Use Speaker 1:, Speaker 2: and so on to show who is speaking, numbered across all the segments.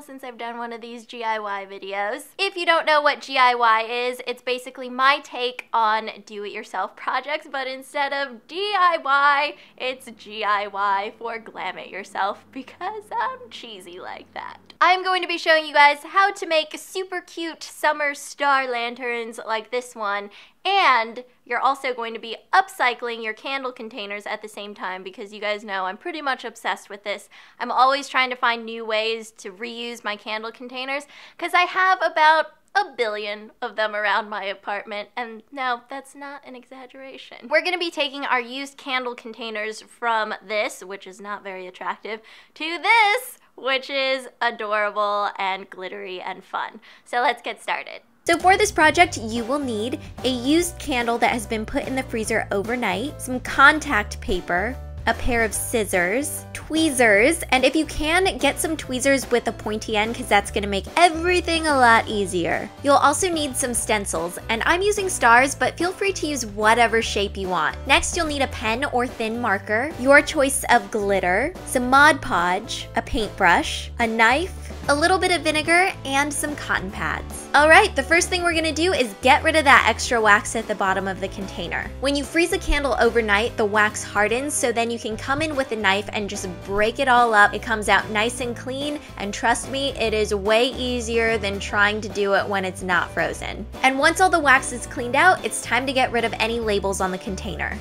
Speaker 1: since I've done one of these GIY videos. If you don't know what GIY is, it's basically my take on do-it-yourself projects, but instead of DIY, it's GIY for Glam It Yourself because I'm cheesy like that. I'm going to be showing you guys how to make super cute summer star lanterns like this one, and you're also going to be upcycling your candle containers at the same time because you guys know I'm pretty much obsessed with this. I'm always trying to find new ways to reuse my candle containers because I have about a billion of them around my apartment, and no, that's not an exaggeration. We're gonna be taking our used candle containers from this, which is not very attractive, to this, which is adorable and glittery and fun. So let's get started. So for this project, you will need a used candle that has been put in the freezer overnight, some Con-Tact Paper, a pair of scissors, tweezers, and if you can, get some tweezers with a pointy end because that's going to make everything a lot easier. You'll also need some stencils, and I'm using stars, but feel free to use whatever shape you want. Next, you'll need a pen or thin marker, your choice of glitter, some Mod Podge, a paintbrush, a knife, a little bit of vinegar, and some cotton pads. Alright, the first thing we're gonna do is get rid of that extra wax at the bottom of the container. When you freeze a candle overnight, the wax hardens, so then you can come in with a knife and just break it all up. It comes out nice and clean, and trust me, it is way easier than trying to do it when it's not frozen. And once all the wax is cleaned out, it's time to get rid of any labels on the container.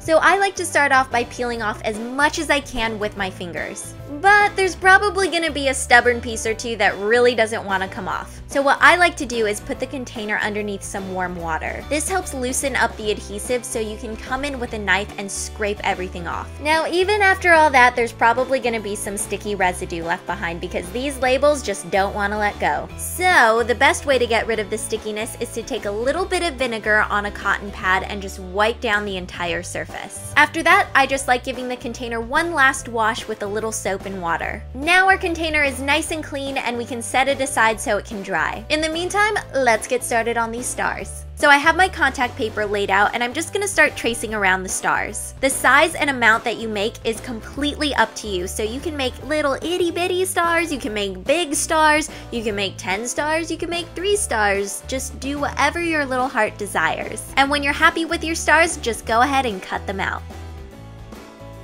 Speaker 1: So I like to start off by peeling off as much as I can with my fingers. But there's probably gonna be a stubborn piece or two that really doesn't wanna come off. So what I like to do is put the container underneath some warm water. This helps loosen up the adhesive so you can come in with a knife and scrape everything off. Now, even after all that, there's probably gonna be some sticky residue left behind because these labels just don't wanna let go. So the best way to get rid of the stickiness is to take a little bit of vinegar on a cotton pad and just wipe down the entire surface. After that, I just like giving the container one last wash with a little soap and water. Now our container is nice and clean and we can set it aside so it can dry. In the meantime, let's get started on these stars. So I have my Con-Tact Paper laid out and I'm just gonna start tracing around the stars. The size and amount that you make is completely up to you. So you can make little itty bitty stars, you can make big stars, you can make 10 stars, you can make 3 stars. Just do whatever your little heart desires. And when you're happy with your stars, just go ahead and cut them out.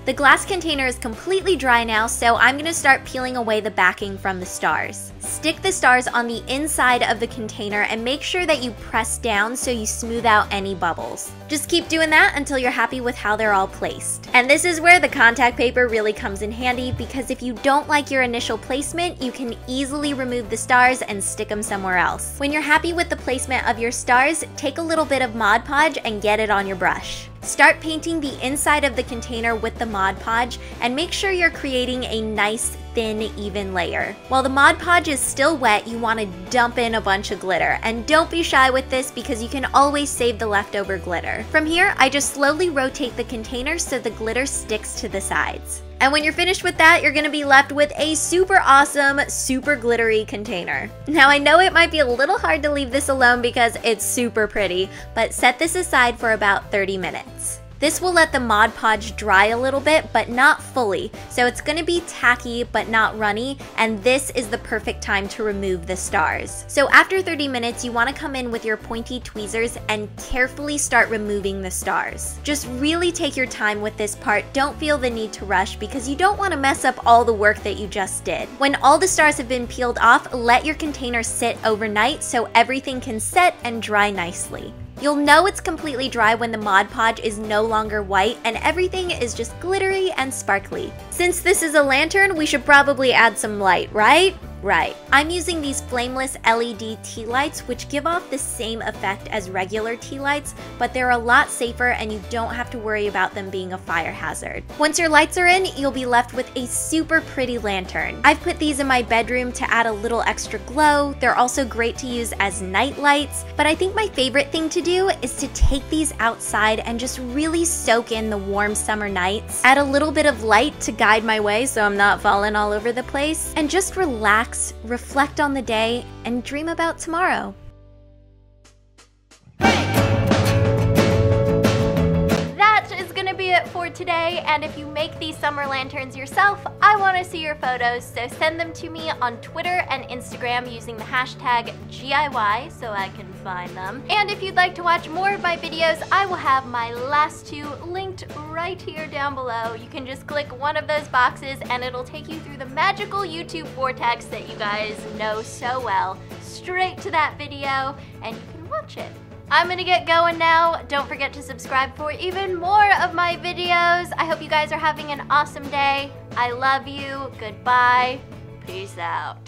Speaker 1: The glass container is completely dry now, so I'm going to start peeling away the backing from the stars. Stick the stars on the inside of the container and make sure that you press down so you smooth out any bubbles. Just keep doing that until you're happy with how they're all placed. And this is where the Con-Tact Paper really comes in handy because if you don't like your initial placement, you can easily remove the stars and stick them somewhere else. When you're happy with the placement of your stars, take a little bit of Mod Podge and get it on your brush. Start painting the inside of the container with the Mod Podge and make sure you're creating a nice, thin, even layer. While the Mod Podge is still wet, you want to dump in a bunch of glitter. And don't be shy with this because you can always save the leftover glitter. From here, I just slowly rotate the container so the glitter sticks to the sides. And when you're finished with that, you're gonna be left with a super awesome, super glittery container. Now I know it might be a little hard to leave this alone because it's super pretty, but set this aside for about 30 minutes. This will let the Mod Podge dry a little bit, but not fully, so it's going to be tacky but not runny, and this is the perfect time to remove the stars. So after 30 minutes, you want to come in with your pointy tweezers and carefully start removing the stars. Just really take your time with this part, don't feel the need to rush because you don't want to mess up all the work that you just did. When all the stars have been peeled off, let your container sit overnight so everything can set and dry nicely. You'll know it's completely dry when the Mod Podge is no longer white and everything is just glittery and sparkly. Since this is a lantern, we should probably add some light, right? Right. I'm using these flameless LED tea lights, which give off the same effect as regular tea lights, but they're a lot safer and you don't have to worry about them being a fire hazard. Once your lights are in, you'll be left with a super pretty lantern. I've put these in my bedroom to add a little extra glow. They're also great to use as night lights, but I think my favorite thing to do is to take these outside and just really soak in the warm summer nights. Add a little bit of light to guide my way so I'm not falling all over the place, and just relax, reflect on the day, and dream about tomorrow. That is gonna be it for today. today, and if you make these summer lanterns yourself, I want to see your photos, so send them to me on Twitter and Instagram using the hashtag GIY so I can find them. And if you'd like to watch more of my videos, I will have my last two linked right here down below. You can just click one of those boxes and it'll take you through the magical YouTube vortex that you guys know so well, straight to that video, and you can watch it. I'm gonna get going now. Don't forget to subscribe for even more of my videos. I hope you guys are having an awesome day. I love you. Goodbye. Peace out.